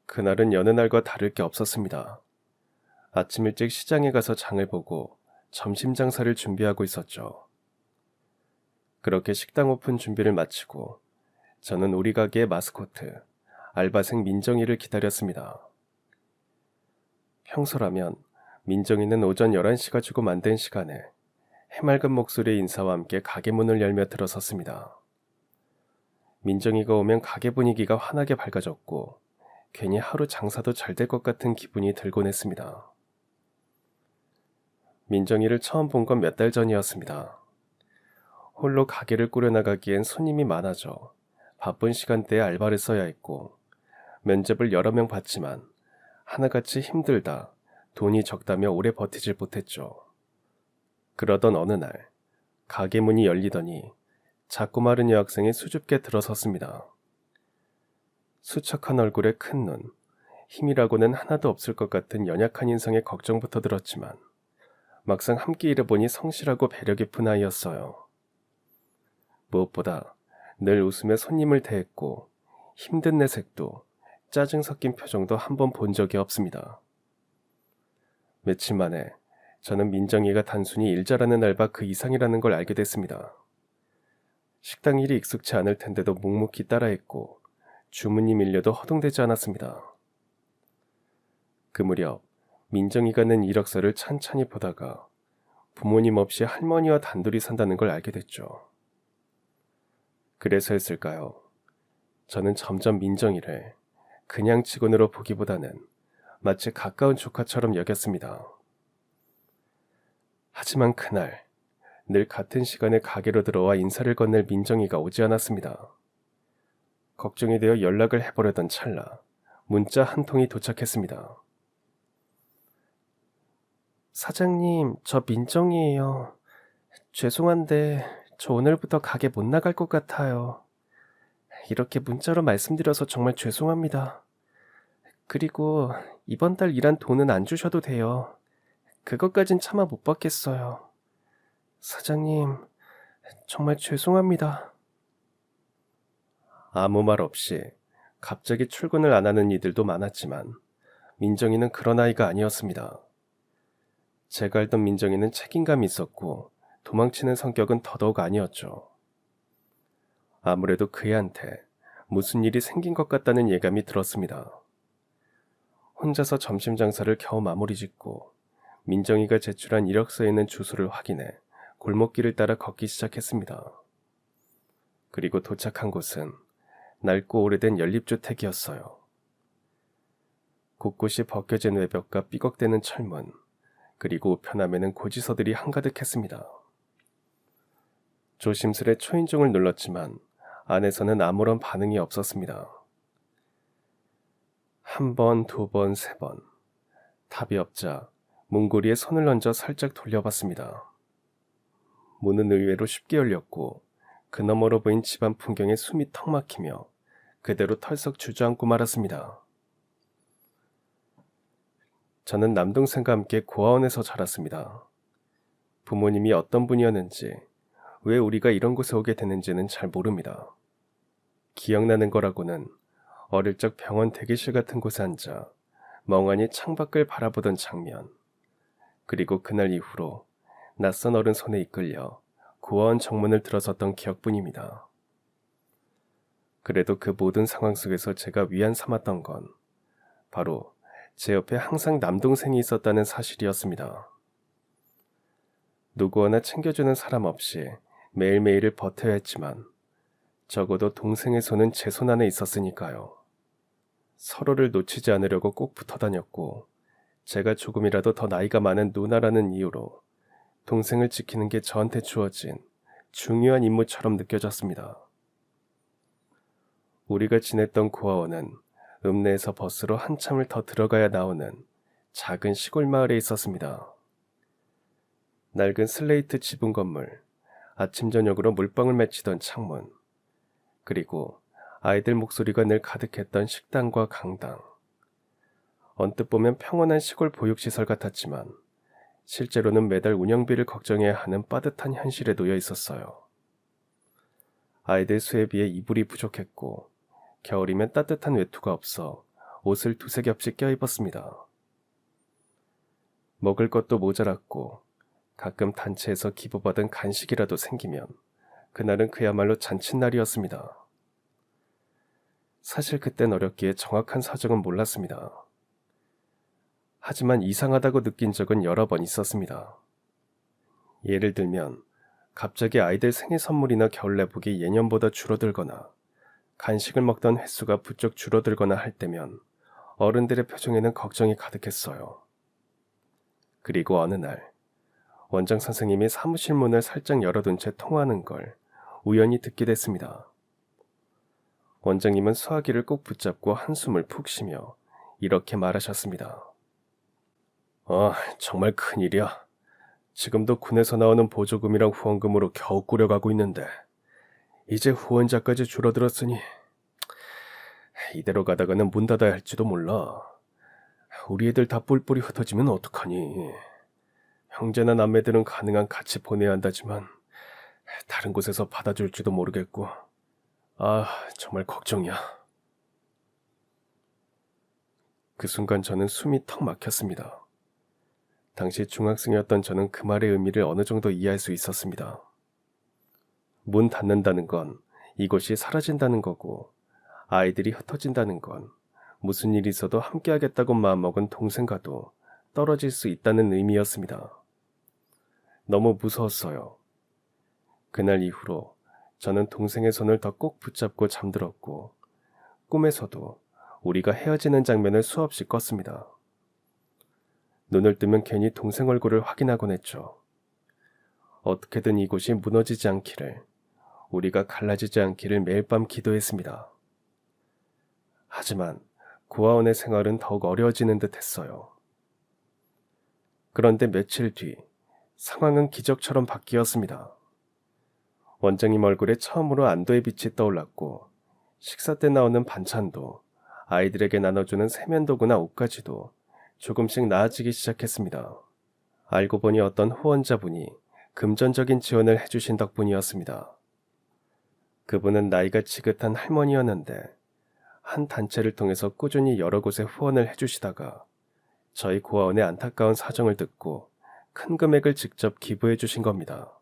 그날은 여느 날과 다를 게 없었습니다. 아침 일찍 시장에 가서 장을 보고 점심 장사를 준비하고 있었죠. 그렇게 식당 오픈 준비를 마치고 저는 우리 가게의 마스코트, 알바생 민정이를 기다렸습니다. 평소라면 민정이는 오전 11시가 주고 만든 시간에 해맑은 목소리의 인사와 함께 가게 문을 열며 들어섰습니다. 민정이가 오면 가게 분위기가 환하게 밝아졌고 괜히 하루 장사도 잘 될 것 같은 기분이 들곤 했습니다. 민정이를 처음 본 건 몇 달 전이었습니다. 홀로 가게를 꾸려나가기엔 손님이 많아져 바쁜 시간대에 알바를 써야 했고 면접을 여러 명 봤지만 하나같이 힘들다, 돈이 적다며 오래 버티질 못했죠. 그러던 어느 날 가게 문이 열리더니 작고 마른 여학생이 수줍게 들어섰습니다. 수척한 얼굴에 큰 눈, 힘이라고는 하나도 없을 것 같은 연약한 인상에 걱정부터 들었지만 막상 함께 일해보니 성실하고 배려 깊은 아이였어요. 무엇보다 늘 웃으며 손님을 대했고 힘든 내색도 짜증 섞인 표정도 한 번 본 적이 없습니다. 며칠 만에 저는 민정이가 단순히 일 잘하는 알바 그 이상이라는 걸 알게 됐습니다. 식당 일이 익숙치 않을 텐데도 묵묵히 따라했고 주문이 밀려도 허둥대지 않았습니다. 그 무렵 민정이가 낸 이력서를 찬찬히 보다가 부모님 없이 할머니와 단둘이 산다는 걸 알게 됐죠. 그래서였을까요? 저는 점점 민정이를 그냥 직원으로 보기보다는 마치 가까운 조카처럼 여겼습니다. 하지만 그날 늘 같은 시간에 가게로 들어와 인사를 건넬 민정이가 오지 않았습니다. 걱정이 되어 연락을 해보려던 찰나 문자 한 통이 도착했습니다. 사장님, 저 민정이에요. 죄송한데 저 오늘부터 가게 못 나갈 것 같아요. 이렇게 문자로 말씀드려서 정말 죄송합니다. 그리고 이번 달 일한 돈은 안 주셔도 돼요. 그것까진 차마 못 받겠어요. 사장님, 정말 죄송합니다. 아무 말 없이 갑자기 출근을 안 하는 이들도 많았지만 민정이는 그런 아이가 아니었습니다. 제가 알던 민정이는 책임감이 있었고 도망치는 성격은 더더욱 아니었죠. 아무래도 그 애한테 무슨 일이 생긴 것 같다는 예감이 들었습니다. 혼자서 점심 장사를 겨우 마무리 짓고 민정이가 제출한 이력서에 있는 주소를 확인해 골목길을 따라 걷기 시작했습니다. 그리고 도착한 곳은 낡고 오래된 연립주택이었어요. 곳곳이 벗겨진 외벽과 삐걱대는 철문, 그리고 우편함에는 고지서들이 한가득했습니다. 조심스레 초인종을 눌렀지만 안에서는 아무런 반응이 없었습니다. 한 번, 두 번, 세 번. 답이 없자 문고리에 손을 얹어 살짝 돌려봤습니다. 문은 의외로 쉽게 열렸고 그 너머로 보인 집안 풍경에 숨이 턱 막히며 그대로 털썩 주저앉고 말았습니다. 저는 남동생과 함께 고아원에서 자랐습니다. 부모님이 어떤 분이었는지, 왜 우리가 이런 곳에 오게 됐는지는 잘 모릅니다. 기억나는 거라고는 어릴 적 병원 대기실 같은 곳에 앉아 멍하니 창밖을 바라보던 장면, 그리고 그날 이후로 낯선 어른 손에 이끌려 고아원 정문을 들어섰던 기억뿐입니다. 그래도 그 모든 상황 속에서 제가 위안 삼았던 건 바로 제 옆에 항상 남동생이 있었다는 사실이었습니다. 누구 하나 챙겨주는 사람 없이 매일매일을 버텨야 했지만 적어도 동생의 손은 제 손 안에 있었으니까요. 서로를 놓치지 않으려고 꼭 붙어 다녔고 제가 조금이라도 더 나이가 많은 누나라는 이유로 동생을 지키는 게 저한테 주어진 중요한 임무처럼 느껴졌습니다. 우리가 지냈던 고아원은 읍내에서 버스로 한참을 더 들어가야 나오는 작은 시골 마을에 있었습니다. 낡은 슬레이트 지붕 건물, 아침 저녁으로 물방울 맺히던 창문, 그리고 아이들 목소리가 늘 가득했던 식당과 강당. 언뜻 보면 평온한 시골 보육시설 같았지만 실제로는 매달 운영비를 걱정해야 하는 빠듯한 현실에 놓여 있었어요. 아이들 수에 비해 이불이 부족했고 겨울이면 따뜻한 외투가 없어 옷을 두세 겹씩 껴입었습니다. 먹을 것도 모자랐고 가끔 단체에서 기부받은 간식이라도 생기면 그날은 그야말로 잔칫날이었습니다. 사실 그땐 어렸기에 정확한 사정은 몰랐습니다. 하지만 이상하다고 느낀 적은 여러 번 있었습니다. 예를 들면 갑자기 아이들 생일 선물이나 겨울 내복이 예년보다 줄어들거나 간식을 먹던 횟수가 부쩍 줄어들거나 할 때면 어른들의 표정에는 걱정이 가득했어요. 그리고 어느 날 원장 선생님이 사무실 문을 살짝 열어둔 채 통화하는 걸 우연히 듣게 됐습니다. 원장님은 수화기를 꼭 붙잡고 한숨을 푹 쉬며 이렇게 말하셨습니다. 정말 큰일이야. 지금도 군에서 나오는 보조금이랑 후원금으로 겨우 꾸려가고 있는데 이제 후원자까지 줄어들었으니 이대로 가다가는 문 닫아야 할지도 몰라. 우리 애들 다 뿔뿔이 흩어지면 어떡하니. 형제나 남매들은 가능한 같이 보내야 한다지만 다른 곳에서 받아줄지도 모르겠고 정말 걱정이야. 그 순간 저는 숨이 턱 막혔습니다. 당시 중학생이었던 저는 그 말의 의미를 어느 정도 이해할 수 있었습니다. 문 닫는다는 건 이곳이 사라진다는 거고 아이들이 흩어진다는 건 무슨 일이 있어도 함께하겠다고 마음먹은 동생과도 떨어질 수 있다는 의미였습니다. 너무 무서웠어요. 그날 이후로 저는 동생의 손을 더 꼭 붙잡고 잠들었고 꿈에서도 우리가 헤어지는 장면을 수없이 꿨습니다. 눈을 뜨면 괜히 동생 얼굴을 확인하곤 했죠. 어떻게든 이곳이 무너지지 않기를, 우리가 갈라지지 않기를 매일 밤 기도했습니다. 하지만 고아원의 생활은 더욱 어려워지는 듯 했어요. 그런데 며칠 뒤 상황은 기적처럼 바뀌었습니다. 원장님 얼굴에 처음으로 안도의 빛이 떠올랐고 식사 때 나오는 반찬도 아이들에게 나눠주는 세면도구나 옷까지도 조금씩 나아지기 시작했습니다. 알고 보니 어떤 후원자분이 금전적인 지원을 해주신 덕분이었습니다. 그분은 나이가 지긋한 할머니였는데 한 단체를 통해서 꾸준히 여러 곳에 후원을 해주시다가 저희 고아원의 안타까운 사정을 듣고 큰 금액을 직접 기부해 주신 겁니다.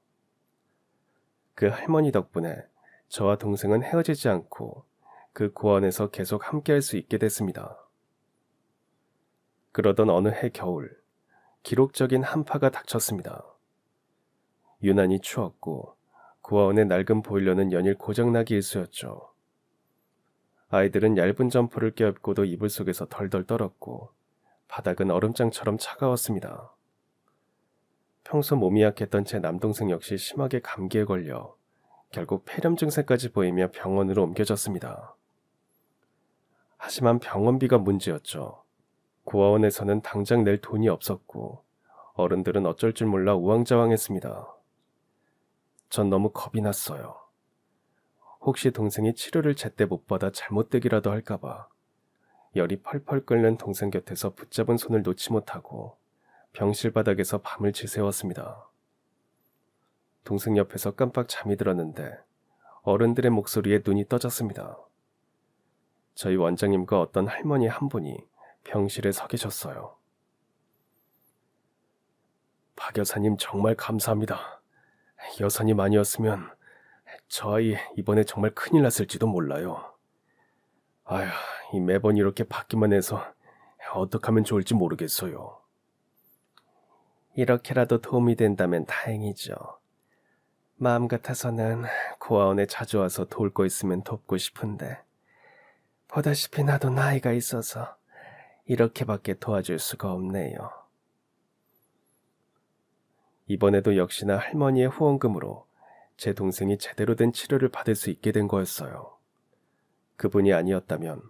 그 할머니 덕분에 저와 동생은 헤어지지 않고 그 고아원에서 계속 함께할 수 있게 됐습니다. 그러던 어느 해 겨울, 기록적인 한파가 닥쳤습니다. 유난히 추웠고 고아원의 낡은 보일러는 연일 고장나기 일쑤였죠. 아이들은 얇은 점퍼를 껴입고도 이불 속에서 덜덜 떨었고 바닥은 얼음장처럼 차가웠습니다. 평소 몸이 약했던 제 남동생 역시 심하게 감기에 걸려 결국 폐렴 증세까지 보이며 병원으로 옮겨졌습니다. 하지만 병원비가 문제였죠. 고아원에서는 당장 낼 돈이 없었고 어른들은 어쩔 줄 몰라 우왕좌왕했습니다. 전 너무 겁이 났어요. 혹시 동생이 치료를 제때 못 받아 잘못되기라도 할까봐 열이 펄펄 끓는 동생 곁에서 붙잡은 손을 놓지 못하고 병실 바닥에서 밤을 지새웠습니다. 동생 옆에서 깜빡 잠이 들었는데 어른들의 목소리에 눈이 떠졌습니다. 저희 원장님과 어떤 할머니 한 분이 병실에 서 계셨어요. 박 여사님 정말 감사합니다. 여사님 아니었으면 저 아이 이번에 정말 큰일 났을지도 몰라요. 이 매번 이렇게 받기만 해서 어떻게 하면 좋을지 모르겠어요. 이렇게라도 도움이 된다면 다행이죠. 마음 같아서는 고아원에 자주 와서 도울 거 있으면 돕고 싶은데 보다시피 나도 나이가 있어서 이렇게밖에 도와줄 수가 없네요. 이번에도 역시나 할머니의 후원금으로 제 동생이 제대로 된 치료를 받을 수 있게 된 거였어요. 그분이 아니었다면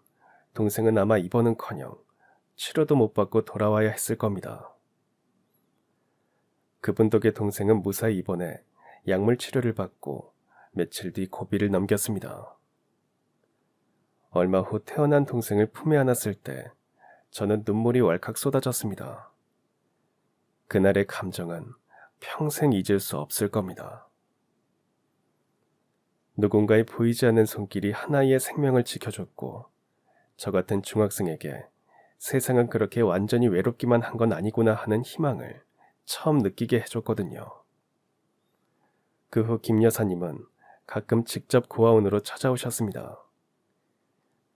동생은 아마 입원은커녕 치료도 못 받고 돌아와야 했을 겁니다. 그분 덕에 동생은 무사히 입원해 약물 치료를 받고 며칠 뒤 고비를 넘겼습니다. 얼마 후 태어난 동생을 품에 안았을 때 저는 눈물이 왈칵 쏟아졌습니다. 그날의 감정은 평생 잊을 수 없을 겁니다. 누군가의 보이지 않는 손길이 한 아이의 생명을 지켜줬고 저 같은 중학생에게 세상은 그렇게 완전히 외롭기만 한 건 아니구나 하는 희망을 처음 느끼게 해줬거든요. 그 후 김 여사님은 가끔 직접 고아원으로 찾아오셨습니다.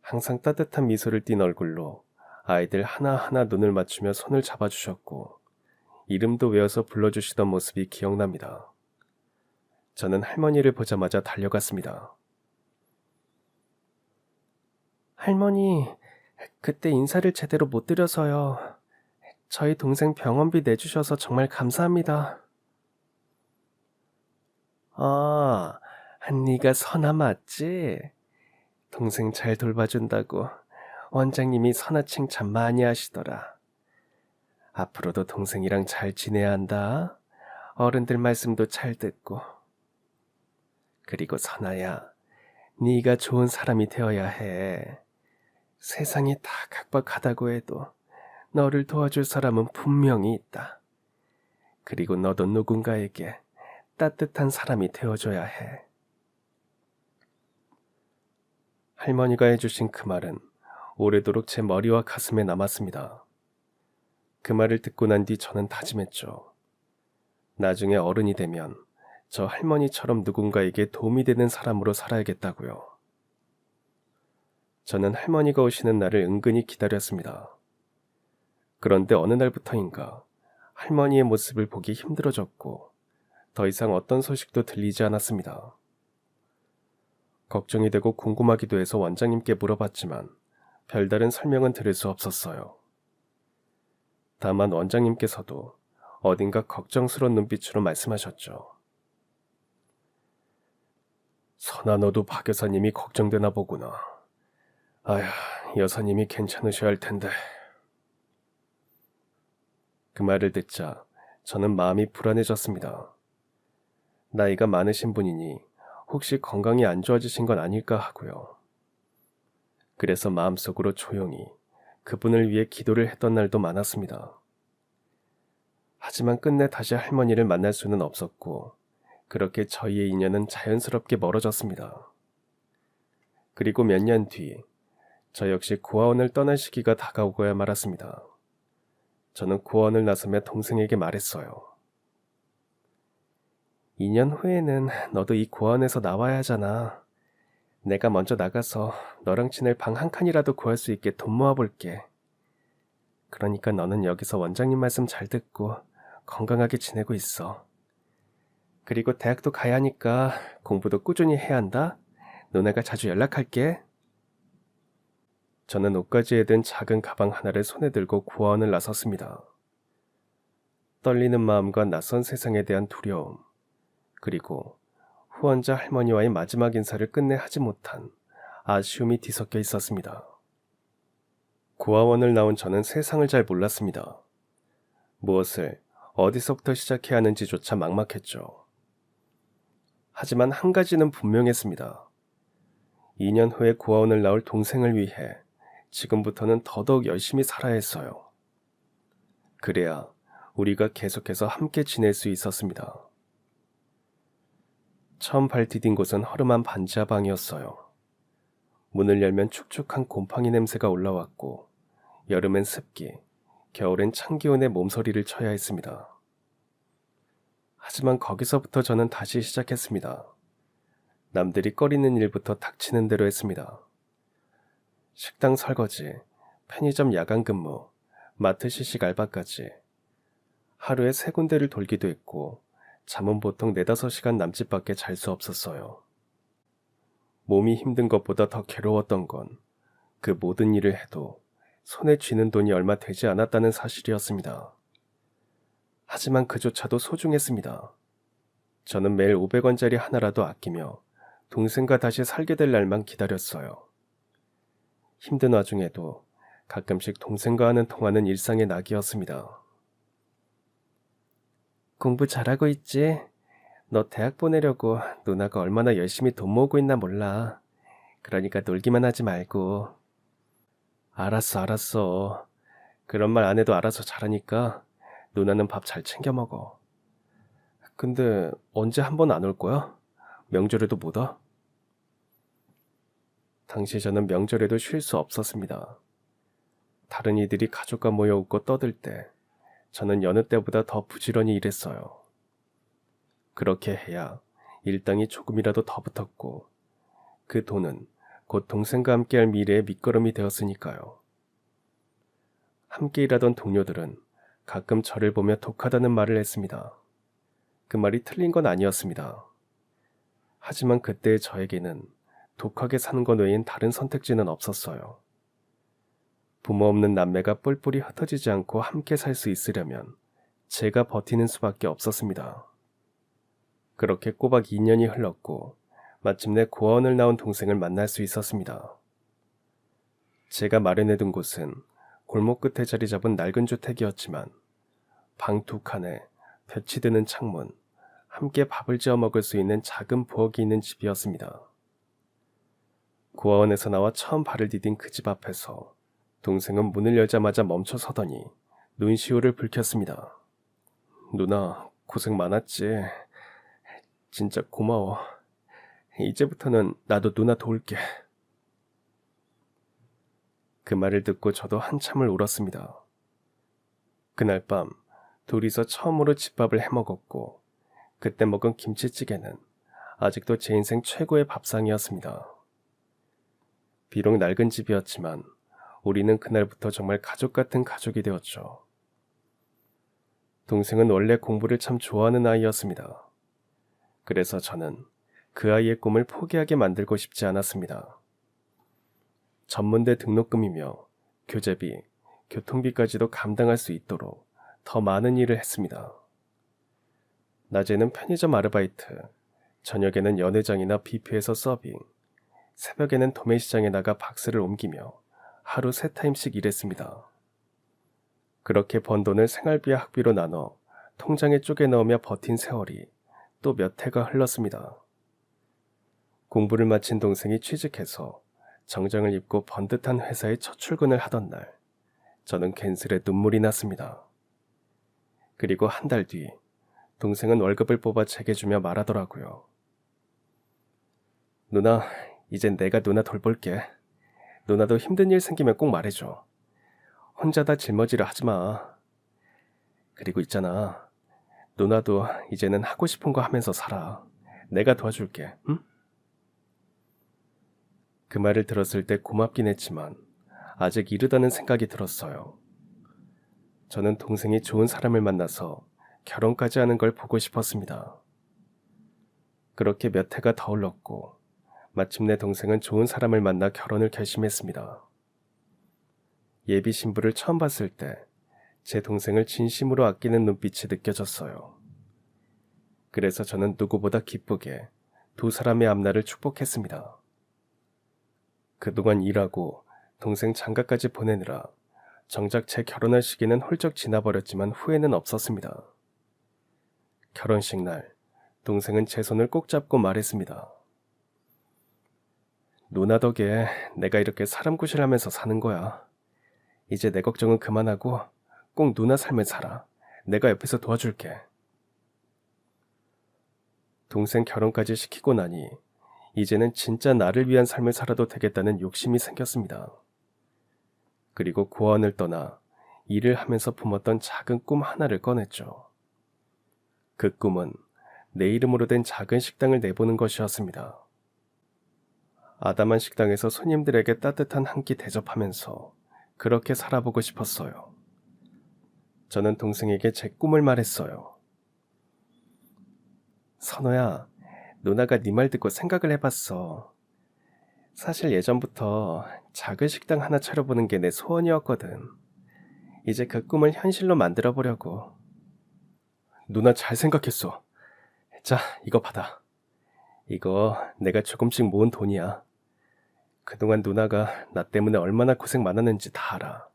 항상 따뜻한 미소를 띤 얼굴로 아이들 하나하나 눈을 맞추며 손을 잡아주셨고 이름도 외워서 불러주시던 모습이 기억납니다. 저는 할머니를 보자마자 달려갔습니다. 할머니, 그때 인사를 제대로 못 드려서요. 저희 동생 병원비 내주셔서 정말 감사합니다. 아, 네가 선아 맞지? 동생 잘 돌봐준다고 원장님이 선아 칭찬 많이 하시더라. 앞으로도 동생이랑 잘 지내야 한다. 어른들 말씀도 잘 듣고. 그리고 선아야, 네가 좋은 사람이 되어야 해. 세상이 다 각박하다고 해도 너를 도와줄 사람은 분명히 있다. 그리고 너도 누군가에게 따뜻한 사람이 되어줘야 해. 할머니가 해주신 그 말은 오래도록 제 머리와 가슴에 남았습니다. 그 말을 듣고 난 뒤 저는 다짐했죠. 나중에 어른이 되면 저 할머니처럼 누군가에게 도움이 되는 사람으로 살아야겠다고요. 저는 할머니가 오시는 날을 은근히 기다렸습니다. 그런데 어느 날부터인가 할머니의 모습을 보기 힘들어졌고 더 이상 어떤 소식도 들리지 않았습니다. 걱정이 되고 궁금하기도 해서 원장님께 물어봤지만 별다른 설명은 들을 수 없었어요. 다만 원장님께서도 어딘가 걱정스러운 눈빛으로 말씀하셨죠. 선아, 너도 박 여사님이 걱정되나 보구나. 아휴, 여사님이 괜찮으셔야 할 텐데. 그 말을 듣자 저는 마음이 불안해졌습니다. 나이가 많으신 분이니 혹시 건강이 안 좋아지신 건 아닐까 하고요. 그래서 마음속으로 조용히 그분을 위해 기도를 했던 날도 많았습니다. 하지만 끝내 다시 할머니를 만날 수는 없었고 그렇게 저희의 인연은 자연스럽게 멀어졌습니다. 그리고 몇 년 뒤, 저 역시 고아원을 떠날 시기가 다가오고야 말았습니다. 저는 고아원을 나서며 동생에게 말했어요. 2년 후에는 너도 이 고아원에서 나와야 하잖아. 내가 먼저 나가서 너랑 지낼 방 한 칸이라도 구할 수 있게 돈 모아볼게. 그러니까 너는 여기서 원장님 말씀 잘 듣고 건강하게 지내고 있어. 그리고 대학도 가야 하니까 공부도 꾸준히 해야 한다. 너네가 자주 연락할게. 저는 옷가지에 든 작은 가방 하나를 손에 들고 고아원을 나섰습니다. 떨리는 마음과 낯선 세상에 대한 두려움, 그리고 후원자 할머니와의 마지막 인사를 끝내 하지 못한 아쉬움이 뒤섞여 있었습니다. 고아원을 나온 저는 세상을 잘 몰랐습니다. 무엇을 어디서부터 시작해야 하는지조차 막막했죠. 하지만 한 가지는 분명했습니다. 2년 후에 고아원을 나올 동생을 위해 지금부터는 더더욱 열심히 살아야 했어요. 그래야 우리가 계속해서 함께 지낼 수 있었습니다. 처음 발 디딘 곳은 허름한 반지하 방이었어요. 문을 열면 축축한 곰팡이 냄새가 올라왔고 여름엔 습기, 겨울엔 찬 기온에 몸서리를 쳐야 했습니다. 하지만 거기서부터 저는 다시 시작했습니다. 남들이 꺼리는 일부터 닥치는 대로 했습니다. 식당 설거지, 편의점 야간 근무, 마트 시식 알바까지 하루에 3군데를 돌기도 했고 잠은 보통 4-5시간 남짓밖에 잘 수 없었어요. 몸이 힘든 것보다 더 괴로웠던 건 그 모든 일을 해도 손에 쥐는 돈이 얼마 되지 않았다는 사실이었습니다. 하지만 그조차도 소중했습니다. 저는 매일 500원짜리 하나라도 아끼며 동생과 다시 살게 될 날만 기다렸어요. 힘든 와중에도 가끔씩 동생과 하는 통화는 일상의 낙이었습니다. 공부 잘하고 있지? 너 대학 보내려고 누나가 얼마나 열심히 돈 모으고 있나 몰라. 그러니까 놀기만 하지 말고. 알았어. 그런 말 안 해도 알아서 잘하니까 누나는 밥 잘 챙겨 먹어. 근데 언제 한 번 안 올 거야? 명절에도 못 와? 당시 저는 명절에도 쉴 수 없었습니다. 다른 이들이 가족과 모여 웃고 떠들 때 저는 여느 때보다 더 부지런히 일했어요. 그렇게 해야 일당이 조금이라도 더 붙었고 그 돈은 곧 동생과 함께할 미래의 밑거름이 되었으니까요. 함께 일하던 동료들은 가끔 저를 보며 독하다는 말을 했습니다. 그 말이 틀린 건 아니었습니다. 하지만 그때의 저에게는 독하게 사는 것 외엔 다른 선택지는 없었어요. 부모 없는 남매가 뿔뿔이 흩어지지 않고 함께 살 수 있으려면 제가 버티는 수밖에 없었습니다. 그렇게 꼬박 2년이 흘렀고 마침내 고아원을 나온 동생을 만날 수 있었습니다. 제가 마련해둔 곳은 골목 끝에 자리 잡은 낡은 주택이었지만 방 2칸에 볕이 드는 창문, 함께 밥을 지어 먹을 수 있는 작은 부엌이 있는 집이었습니다. 고아원에서 나와 처음 발을 디딘 그 집 앞에서 동생은 문을 열자마자 멈춰 서더니 눈시울을 붉혔습니다. 누나, 고생 많았지. 진짜 고마워. 이제부터는 나도 누나 도울게. 그 말을 듣고 저도 한참을 울었습니다. 그날 밤 둘이서 처음으로 집밥을 해먹었고 그때 먹은 김치찌개는 아직도 제 인생 최고의 밥상이었습니다. 비록 낡은 집이었지만 우리는 그날부터 정말 가족 같은 가족이 되었죠. 동생은 원래 공부를 참 좋아하는 아이였습니다. 그래서 저는 그 아이의 꿈을 포기하게 만들고 싶지 않았습니다. 전문대 등록금이며 교재비, 교통비까지도 감당할 수 있도록 더 많은 일을 했습니다. 낮에는 편의점 아르바이트, 저녁에는 연회장이나 뷔페에서 서빙, 새벽에는 도매시장에 나가 박스를 옮기며 하루 3타임씩 일했습니다. 그렇게 번 돈을 생활비와 학비로 나눠 통장에 쪼개 넣으며 버틴 세월이 또 몇 해가 흘렀습니다. 공부를 마친 동생이 취직해서 정장을 입고 번듯한 회사에 첫 출근을 하던 날, 저는 괜스레 눈물이 났습니다. 그리고 한 달 뒤, 동생은 월급을 뽑아 제게 주며 말하더라고요. 누나, 이젠 내가 누나 돌볼게. 누나도 힘든 일 생기면 꼭 말해줘. 혼자 다 짊어지려 하지 마. 그리고 있잖아. 누나도 이제는 하고 싶은 거 하면서 살아. 내가 도와줄게, 응? 그 말을 들었을 때 고맙긴 했지만 아직 이르다는 생각이 들었어요. 저는 동생이 좋은 사람을 만나서 결혼까지 하는 걸 보고 싶었습니다. 그렇게 몇 해가 더 흘렀고 마침내 동생은 좋은 사람을 만나 결혼을 결심했습니다. 예비 신부를 처음 봤을 때 제 동생을 진심으로 아끼는 눈빛이 느껴졌어요. 그래서 저는 누구보다 기쁘게 두 사람의 앞날을 축복했습니다. 그동안 일하고 동생 장가까지 보내느라 정작 제 결혼할 시기는 훌쩍 지나버렸지만 후회는 없었습니다. 결혼식 날 동생은 제 손을 꼭 잡고 말했습니다. 누나 덕에 내가 이렇게 사람 구실하면서 사는 거야. 이제 내 걱정은 그만하고 꼭 누나 삶을 살아. 내가 옆에서 도와줄게. 동생 결혼까지 시키고 나니 이제는 진짜 나를 위한 삶을 살아도 되겠다는 욕심이 생겼습니다. 그리고 고아원을 떠나 일을 하면서 품었던 작은 꿈 하나를 꺼냈죠. 그 꿈은 내 이름으로 된 작은 식당을 내보는 것이었습니다. 아담한 식당에서 손님들에게 따뜻한 한 끼 대접하면서 그렇게 살아보고 싶었어요. 저는 동생에게 제 꿈을 말했어요. 선호야, 누나가 네 말 듣고 생각을 해봤어. 사실 예전부터 작은 식당 하나 차려보는 게 내 소원이었거든. 이제 그 꿈을 현실로 만들어보려고. 누나 잘 생각했어. 자, 이거 받아. 이거 내가 조금씩 모은 돈이야. 그동안 누나가 나 때문에 얼마나 고생 많았는지 다 알아.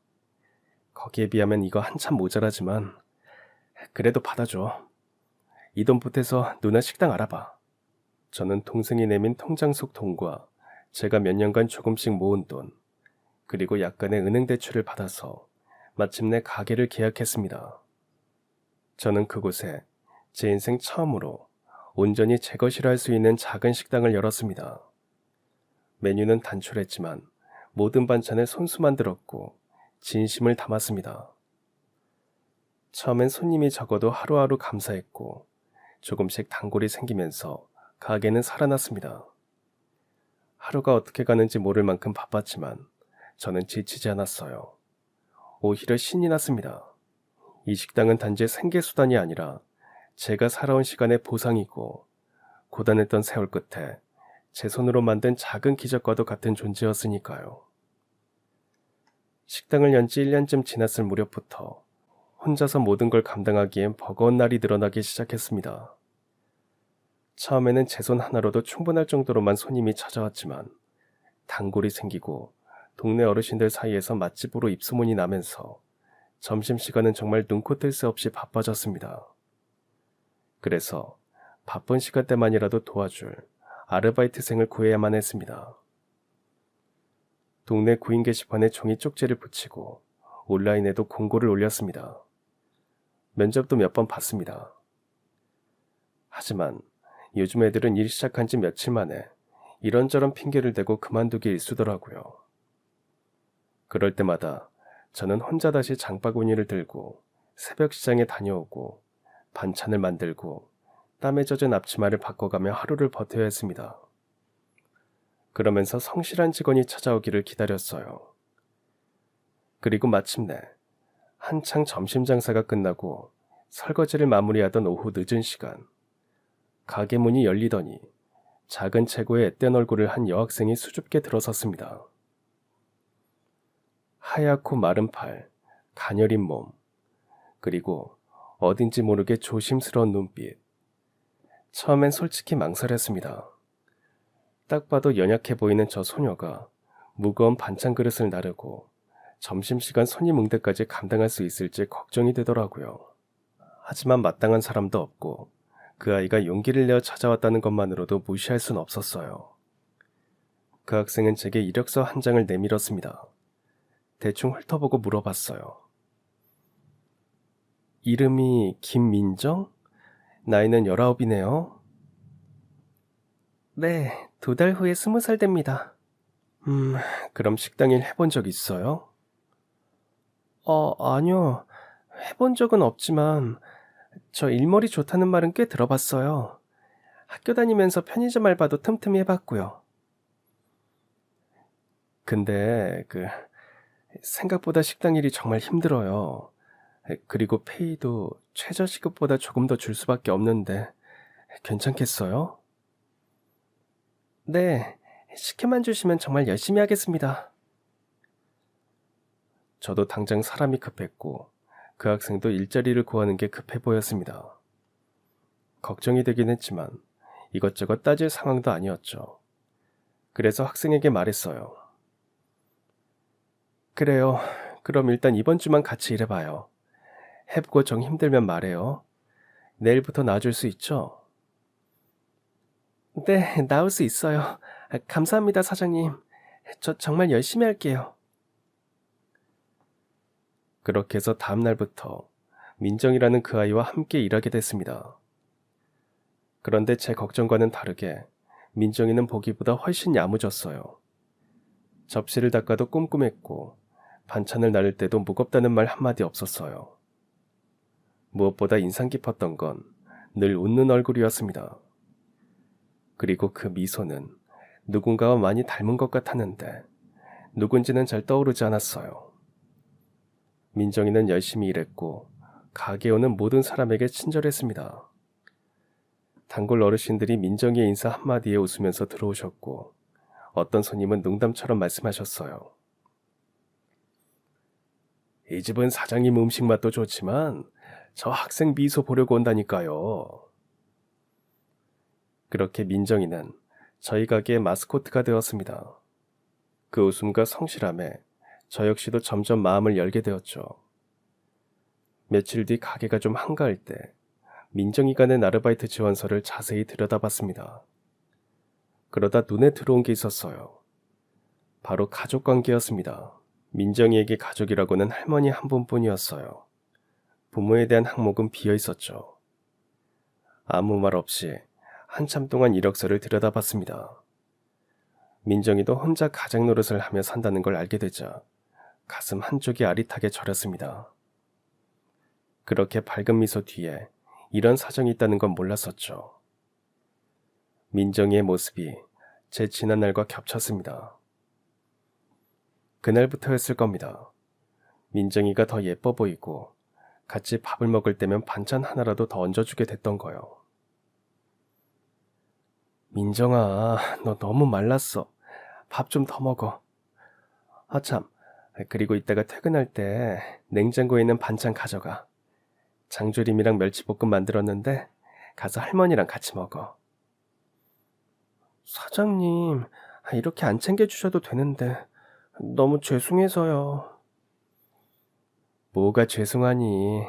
거기에 비하면 이거 한참 모자라지만 그래도 받아줘. 이 돈 보태서 누나 식당 알아봐. 저는 동생이 내민 통장 속 돈과 제가 몇 년간 조금씩 모은 돈, 그리고 약간의 은행 대출을 받아서 마침내 가게를 계약했습니다. 저는 그곳에 제 인생 처음으로 온전히 제 것이라 할 수 있는 작은 식당을 열었습니다. 메뉴는 단촐했지만 모든 반찬에 손수만 들었고 진심을 담았습니다. 처음엔 손님이 적어도 하루하루 감사했고 조금씩 단골이 생기면서 가게는 살아났습니다. 하루가 어떻게 가는지 모를 만큼 바빴지만 저는 지치지 않았어요. 오히려 신이 났습니다. 이 식당은 단지 생계수단이 아니라 제가 살아온 시간의 보상이고 고단했던 세월 끝에 제 손으로 만든 작은 기적과도 같은 존재였으니까요. 식당을 연 지 1년쯤 지났을 무렵부터 혼자서 모든 걸 감당하기엔 버거운 날이 늘어나기 시작했습니다. 처음에는 제 손 하나로도 충분할 정도로만 손님이 찾아왔지만 단골이 생기고 동네 어르신들 사이에서 맛집으로 입소문이 나면서 점심시간은 정말 눈코 뜰 새 없이 바빠졌습니다. 그래서 바쁜 시간대만이라도 도와줄 아르바이트생을 구해야만 했습니다. 동네 구인 게시판에 종이 쪽지를 붙이고 온라인에도 공고를 올렸습니다. 면접도 몇 번 봤습니다. 하지만 요즘 애들은 일 시작한 지 며칠 만에 이런저런 핑계를 대고 그만두기 일쑤더라고요. 그럴 때마다 저는 혼자 다시 장바구니를 들고 새벽 시장에 다녀오고 반찬을 만들고 땀에 젖은 앞치마를 바꿔가며 하루를 버텨야 했습니다. 그러면서 성실한 직원이 찾아오기를 기다렸어요. 그리고 마침내 한창 점심 장사가 끝나고 설거지를 마무리하던 오후 늦은 시간, 가게 문이 열리더니 작은 체구에 앳된 얼굴을 한 여학생이 수줍게 들어섰습니다. 하얗고 마른 팔, 가녀린 몸, 그리고 어딘지 모르게 조심스러운 눈빛. 처음엔 솔직히 망설였습니다. 딱 봐도 연약해 보이는 저 소녀가 무거운 반찬 그릇을 나르고 점심시간 손님 응대까지 감당할 수 있을지 걱정이 되더라고요. 하지만 마땅한 사람도 없고 그 아이가 용기를 내어 찾아왔다는 것만으로도 무시할 순 없었어요. 그 학생은 제게 이력서 한 장을 내밀었습니다. 대충 훑어보고 물어봤어요. 이름이 김민정? 나이는 19이네요. 네, 2달 후에 20살 됩니다. 그럼 식당 일 해본 적 있어요? 아니요. 해본 적은 없지만 저 일머리 좋다는 말은 꽤 들어봤어요. 학교 다니면서 편의점 알바도 틈틈이 해봤고요. 근데 생각보다 식당 일이 정말 힘들어요. 그리고 페이도 최저시급보다 조금 더 줄 수밖에 없는데 괜찮겠어요? 네, 시켜만 주시면 정말 열심히 하겠습니다. 저도 당장 사람이 급했고 그 학생도 일자리를 구하는 게 급해 보였습니다. 걱정이 되긴 했지만 이것저것 따질 상황도 아니었죠. 그래서 학생에게 말했어요. 그래요. 그럼 일단 이번 주만 같이 일해봐요. 해보고 정 힘들면 말해요. 내일부터 나와줄 수 있죠? 네, 나올 수 있어요. 감사합니다, 사장님. 저 정말 열심히 할게요. 그렇게 해서 다음 날부터 민정이라는 그 아이와 함께 일하게 됐습니다. 그런데 제 걱정과는 다르게 민정이는 보기보다 훨씬 야무졌어요. 접시를 닦아도 꼼꼼했고 반찬을 나를 때도 무겁다는 말 한마디 없었어요. 무엇보다 인상 깊었던 건 늘 웃는 얼굴이었습니다. 그리고 그 미소는 누군가와 많이 닮은 것 같았는데 누군지는 잘 떠오르지 않았어요. 민정이는 열심히 일했고 가게에 오는 모든 사람에게 친절했습니다. 단골 어르신들이 민정이의 인사 한마디에 웃으면서 들어오셨고 어떤 손님은 농담처럼 말씀하셨어요. 이 집은 사장님 음식 맛도 좋지만 저 학생 미소 보려고 온다니까요. 그렇게 민정이는 저희 가게의 마스코트가 되었습니다. 그 웃음과 성실함에 저 역시도 점점 마음을 열게 되었죠. 며칠 뒤 가게가 좀 한가할 때 민정이가 낸 아르바이트 지원서를 자세히 들여다봤습니다. 그러다 눈에 들어온 게 있었어요. 바로 가족관계였습니다. 민정이에게 가족이라고는 할머니 한 분뿐이었어요. 부모에 대한 항목은 비어 있었죠. 아무 말 없이 한참 동안 이력서를 들여다봤습니다. 민정이도 혼자 가장 노릇을 하며 산다는 걸 알게 되자 가슴 한쪽이 아릿하게 저렸습니다. 그렇게 밝은 미소 뒤에 이런 사정이 있다는 건 몰랐었죠. 민정이의 모습이 제 지난날과 겹쳤습니다. 그날부터였을 겁니다. 민정이가 더 예뻐 보이고 같이 밥을 먹을 때면 반찬 하나라도 더 얹어주게 됐던 거요. 민정아, 너 너무 말랐어. 밥 좀 더 먹어. 아 참, 그리고 이따가 퇴근할 때 냉장고에 있는 반찬 가져가. 장조림이랑 멸치볶음 만들었는데 가서 할머니랑 같이 먹어. 사장님, 이렇게 안 챙겨주셔도 되는데 너무 죄송해서요. 뭐가 죄송하니.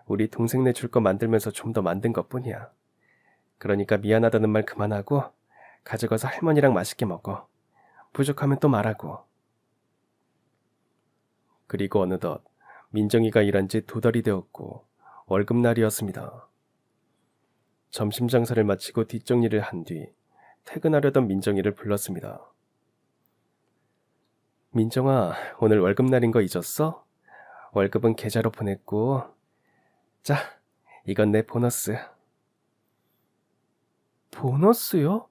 우리 동생네 줄 거 만들면서 좀 더 만든 것뿐이야. 그러니까 미안하다는 말 그만하고 가져가서 할머니랑 맛있게 먹어. 부족하면 또 말하고. 그리고 어느덧 민정이가 일한 지 2달이 되었고 월급날이었습니다. 점심 장사를 마치고 뒷정리를 한 뒤 퇴근하려던 민정이를 불렀습니다. 민정아, 오늘 월급날인 거 잊었어? 월급은 계좌로 보냈고. 자, 이건 내 보너스. 보너스요?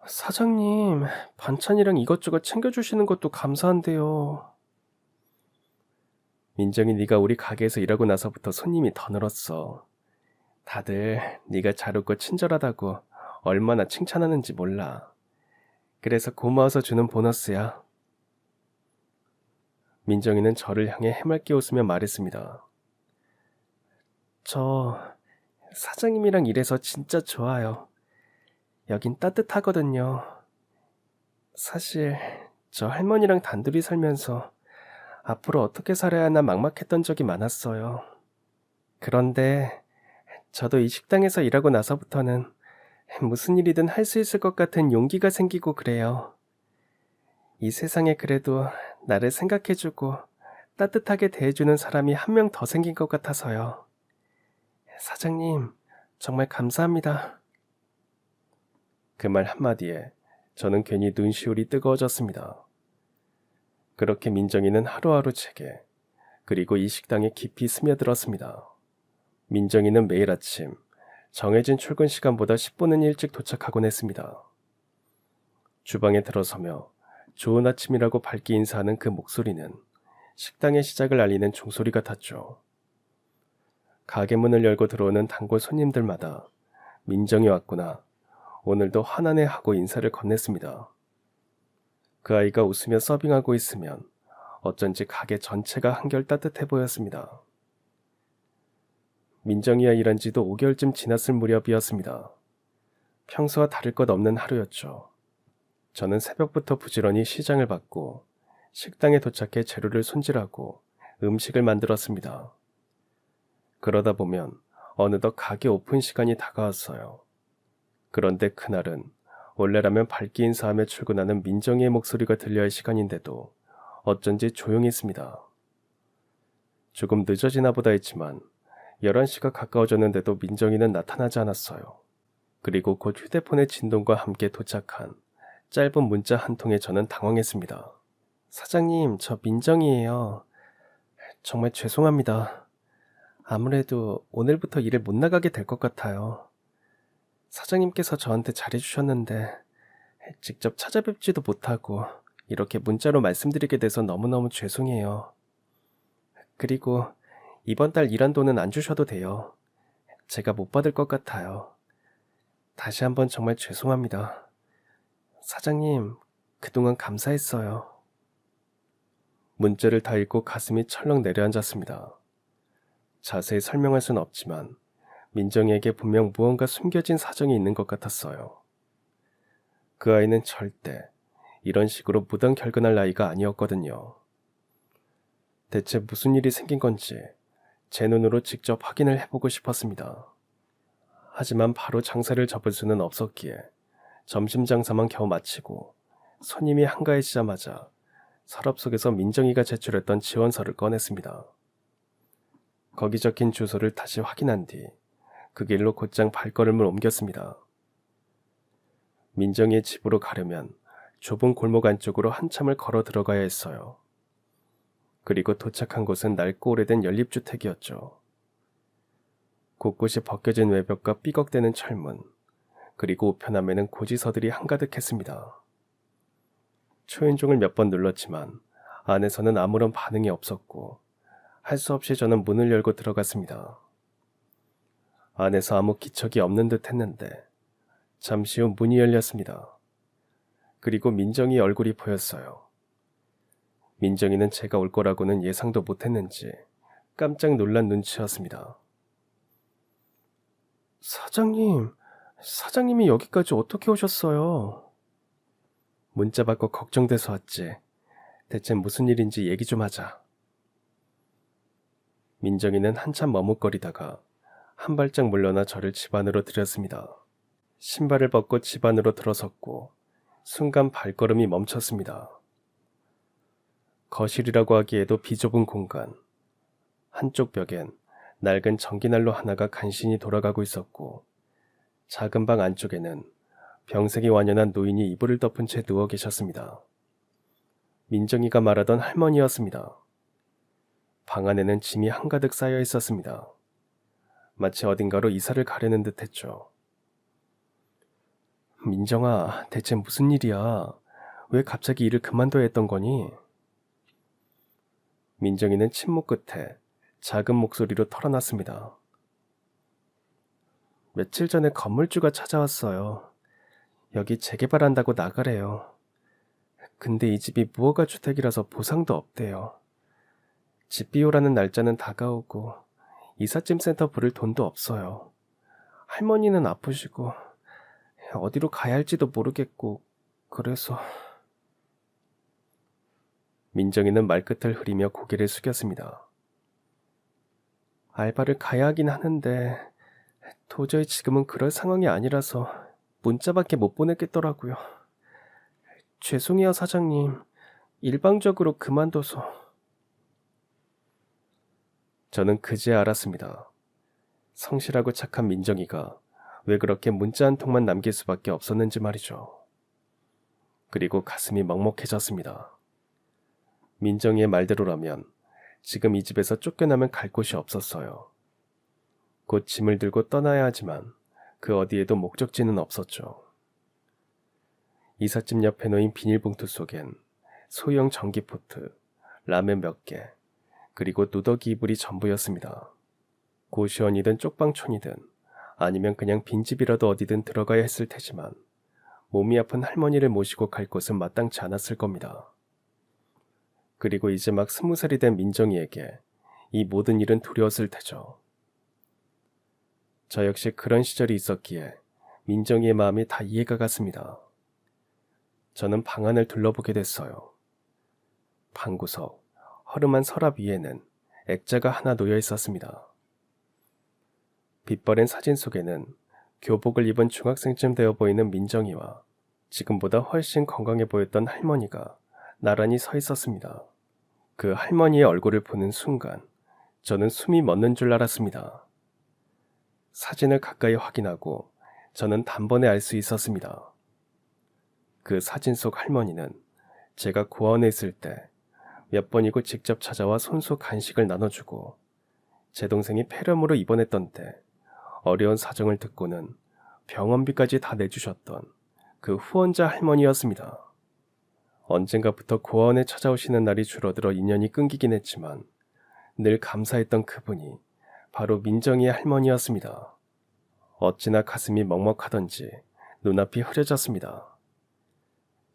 사장님, 반찬이랑 이것저것 챙겨주시는 것도 감사한데요. 민정이 네가 우리 가게에서 일하고 나서부터 손님이 더 늘었어. 다들 네가 잘 웃고 친절하다고 얼마나 칭찬하는지 몰라. 그래서 고마워서 주는 보너스야. 민정이는 저를 향해 해맑게 웃으며 말했습니다. 저 사장님이랑 일해서 진짜 좋아요. 여긴 따뜻하거든요. 사실 저 할머니랑 단둘이 살면서 앞으로 어떻게 살아야 하나 막막했던 적이 많았어요. 그런데 저도 이 식당에서 일하고 나서부터는 무슨 일이든 할 수 있을 것 같은 용기가 생기고 그래요. 이 세상에 그래도 나를 생각해주고 따뜻하게 대해주는 사람이 한 명 더 생긴 것 같아서요. 사장님, 정말 감사합니다. 그 말 한마디에 저는 괜히 눈시울이 뜨거워졌습니다. 그렇게 민정이는 하루하루 제게, 그리고 이 식당에 깊이 스며들었습니다. 민정이는 매일 아침 정해진 출근 시간보다 10분은 일찍 도착하곤 했습니다. 주방에 들어서며 좋은 아침이라고 밝게 인사하는 그 목소리는 식당의 시작을 알리는 종소리 같았죠. 가게 문을 열고 들어오는 단골 손님들마다 민정이 왔구나, 오늘도 화나네 하고 인사를 건넸습니다. 그 아이가 웃으며 서빙하고 있으면 어쩐지 가게 전체가 한결 따뜻해 보였습니다. 민정이와 일한 지도 5개월쯤 지났을 무렵이었습니다. 평소와 다를 것 없는 하루였죠. 저는 새벽부터 부지런히 시장을 받고 식당에 도착해 재료를 손질하고 음식을 만들었습니다. 그러다 보면 어느덧 가게 오픈 시간이 다가왔어요. 그런데 그날은 원래라면 밝게 인사하며 출근하는 민정이의 목소리가 들려야 할 시간인데도 어쩐지 조용했습니다. 조금 늦어지나 보다 했지만 11시가 가까워졌는데도 민정이는 나타나지 않았어요. 그리고 곧 휴대폰의 진동과 함께 도착한 짧은 문자 한 통에 저는 당황했습니다. 사장님, 저 민정이에요. 정말 죄송합니다. 아무래도 오늘부터 일을 못 나가게 될 것 같아요. 사장님께서 저한테 잘해주셨는데 직접 찾아뵙지도 못하고 이렇게 문자로 말씀드리게 돼서 너무너무 죄송해요. 그리고 이번 달 일한 돈은 안 주셔도 돼요. 제가 못 받을 것 같아요. 다시 한번 정말 죄송합니다. 사장님, 그동안 감사했어요. 문자를 다 읽고 가슴이 철렁 내려앉았습니다. 자세히 설명할 순 없지만 민정이에게 분명 무언가 숨겨진 사정이 있는 것 같았어요. 그 아이는 절대 이런 식으로 무단 결근할 아이가 아니었거든요. 대체 무슨 일이 생긴 건지 제 눈으로 직접 확인을 해보고 싶었습니다. 하지만 바로 장사를 접을 수는 없었기에 점심 장사만 겨우 마치고 손님이 한가해지자마자 서랍 속에서 민정이가 제출했던 지원서를 꺼냈습니다. 거기 적힌 주소를 다시 확인한 뒤 그 길로 곧장 발걸음을 옮겼습니다. 민정이의 집으로 가려면 좁은 골목 안쪽으로 한참을 걸어 들어가야 했어요. 그리고 도착한 곳은 낡고 오래된 연립주택이었죠. 곳곳이 벗겨진 외벽과 삐걱대는 철문, 그리고 우편함에는 고지서들이 한가득했습니다. 초인종을 몇 번 눌렀지만 안에서는 아무런 반응이 없었고 할 수 없이 저는 문을 열고 들어갔습니다. 안에서 아무 기척이 없는 듯 했는데 잠시 후 문이 열렸습니다. 그리고 민정이 얼굴이 보였어요. 민정이는 제가 올 거라고는 예상도 못했는지 깜짝 놀란 눈치였습니다. 사장님이 여기까지 어떻게 오셨어요? 문자 받고 걱정돼서 왔지. 대체 무슨 일인지 얘기 좀 하자. 민정이는 한참 머뭇거리다가 한 발짝 물러나 저를 집 안으로 들였습니다. 신발을 벗고 집 안으로 들어섰고 순간 발걸음이 멈췄습니다. 거실이라고 하기에도 비좁은 공간. 한쪽 벽엔 낡은 전기난로 하나가 간신히 돌아가고 있었고 작은 방 안쪽에는 병색이 완연한 노인이 이불을 덮은 채 누워 계셨습니다. 민정이가 말하던 할머니였습니다. 방 안에는 짐이 한가득 쌓여 있었습니다. 마치 어딘가로 이사를 가려는 듯 했죠. 민정아, 대체 무슨 일이야? 왜 갑자기 일을 그만둬야 했던 거니? 민정이는 침묵 끝에 작은 목소리로 털어놨습니다. 며칠 전에 건물주가 찾아왔어요. 여기 재개발한다고 나가래요. 근데 이 집이 무허가 주택이라서 보상도 없대요. 집 비우라는 날짜는 다가오고 이삿짐 센터 부를 돈도 없어요. 할머니는 아프시고 어디로 가야 할지도 모르겠고 그래서... 민정이는 말끝을 흐리며 고개를 숙였습니다. 알바를 가야 하긴 하는데 도저히 지금은 그럴 상황이 아니라서 문자밖에 못 보냈겠더라고요. 죄송해요, 사장님. 일방적으로 그만둬서. 저는 그제야 알았습니다. 성실하고 착한 민정이가 왜 그렇게 문자 한 통만 남길 수밖에 없었는지 말이죠. 그리고 가슴이 먹먹해졌습니다. 민정이의 말대로라면 지금 이 집에서 쫓겨나면 갈 곳이 없었어요. 곧 짐을 들고 떠나야 하지만 그 어디에도 목적지는 없었죠. 이삿짐 옆에 놓인 비닐봉투 속엔 소형 전기포트, 라면 몇 개, 그리고 누더기 이불이 전부였습니다. 고시원이든 쪽방촌이든 아니면 그냥 빈집이라도 어디든 들어가야 했을 테지만 몸이 아픈 할머니를 모시고 갈 곳은 마땅치 않았을 겁니다. 그리고 이제 막 20살이 된 민정이에게 이 모든 일은 두려웠을 테죠. 저 역시 그런 시절이 있었기에 민정이의 마음이 다 이해가 갔습니다. 저는 방 안을 둘러보게 됐어요. 방구석, 허름한 서랍 위에는 액자가 하나 놓여 있었습니다. 빛버린 사진 속에는 교복을 입은 중학생쯤 되어 보이는 민정이와 지금보다 훨씬 건강해 보였던 할머니가 나란히 서 있었습니다. 그 할머니의 얼굴을 보는 순간 저는 숨이 멎는 줄 알았습니다. 사진을 가까이 확인하고 저는 단번에 알 수 있었습니다. 그 사진 속 할머니는 제가 고아원에 있을 때 몇 번이고 직접 찾아와 손수 간식을 나눠주고 제 동생이 폐렴으로 입원했던 때 어려운 사정을 듣고는 병원비까지 다 내주셨던 그 후원자 할머니였습니다. 언젠가부터 고아원에 찾아오시는 날이 줄어들어 인연이 끊기긴 했지만 늘 감사했던 그분이 바로 민정이의 할머니였습니다. 어찌나 가슴이 먹먹하던지 눈앞이 흐려졌습니다.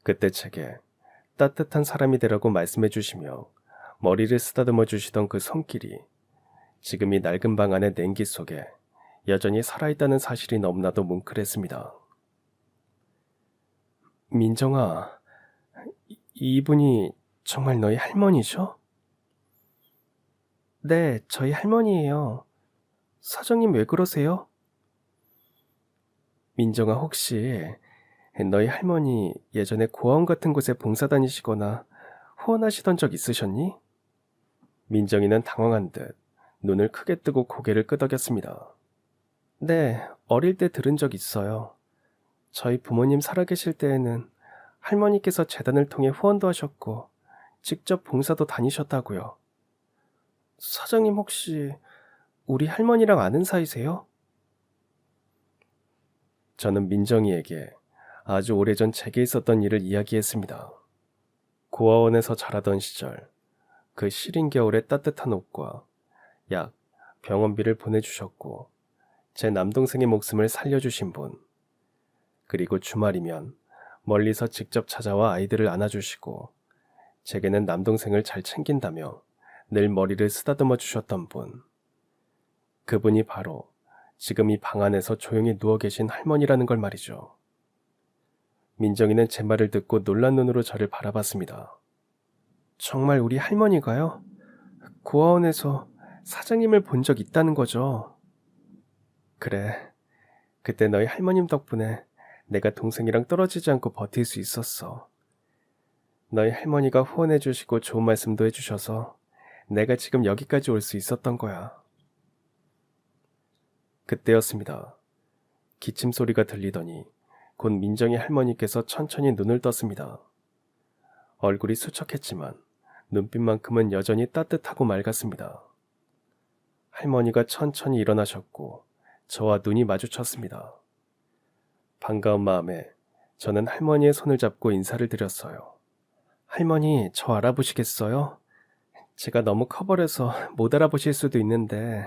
그때 제게 따뜻한 사람이 되라고 말씀해 주시며 머리를 쓰다듬어 주시던 그 손길이 지금 이 낡은 방 안의 냉기 속에 여전히 살아있다는 사실이 너무나도 뭉클했습니다. 민정아, 이분이 정말 너희 할머니죠? 네, 저희 할머니예요. 사장님 왜 그러세요? 민정아, 혹시 너희 할머니 예전에 고아원 같은 곳에 봉사 다니시거나 후원하시던 적 있으셨니? 민정이는 당황한 듯 눈을 크게 뜨고 고개를 끄덕였습니다. 네, 어릴 때 들은 적 있어요. 저희 부모님 살아계실 때에는 할머니께서 재단을 통해 후원도 하셨고 직접 봉사도 다니셨다고요. 사장님 혹시 우리 할머니랑 아는 사이세요? 저는 민정이에게 아주 오래전 제게 있었던 일을 이야기했습니다. 고아원에서 자라던 시절, 그 시린 겨울에 따뜻한 옷과 약, 병원비를 보내주셨고 제 남동생의 목숨을 살려주신 분, 그리고 주말이면 멀리서 직접 찾아와 아이들을 안아주시고 제게는 남동생을 잘 챙긴다며 늘 머리를 쓰다듬어 주셨던 분, 그분이 바로 지금 이 방 안에서 조용히 누워 계신 할머니라는 걸 말이죠. 민정이는 제 말을 듣고 놀란 눈으로 저를 바라봤습니다. 정말 우리 할머니가요? 고아원에서 사장님을 본 적 있다는 거죠? 그래, 그때 너희 할머님 덕분에 내가 동생이랑 떨어지지 않고 버틸 수 있었어. 너희 할머니가 후원해 주시고 좋은 말씀도 해주셔서 내가 지금 여기까지 올 수 있었던 거야. 그때였습니다. 기침 소리가 들리더니 곧 민정이 할머니께서 천천히 눈을 떴습니다. 얼굴이 수척했지만 눈빛만큼은 여전히 따뜻하고 맑았습니다. 할머니가 천천히 일어나셨고 저와 눈이 마주쳤습니다. 반가운 마음에 저는 할머니의 손을 잡고 인사를 드렸어요. 할머니, 저 알아보시겠어요? 제가 너무 커버려서 못 알아보실 수도 있는데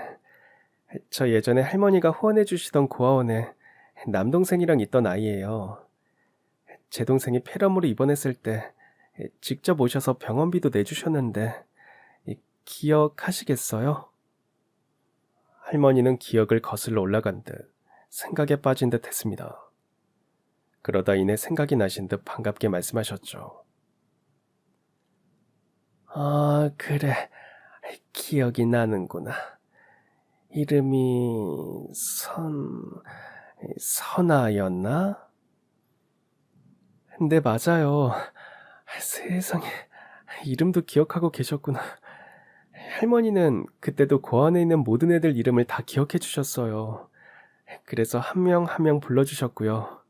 저 예전에 할머니가 후원해 주시던 고아원에 남동생이랑 있던 아이예요. 제 동생이 폐렴으로 입원했을 때 직접 오셔서 병원비도 내주셨는데 기억하시겠어요? 할머니는 기억을 거슬러 올라간 듯 생각에 빠진 듯 했습니다. 그러다 이내 생각이 나신 듯 반갑게 말씀하셨죠. 아, 그래. 기억이 나는구나. 이름이 선아였나? 네, 맞아요. 세상에, 이름도 기억하고 계셨구나. 할머니는 그때도 고아원에 있는 모든 애들 이름을 다 기억해 주셨어요. 그래서 한 명 한 명 불러주셨고요.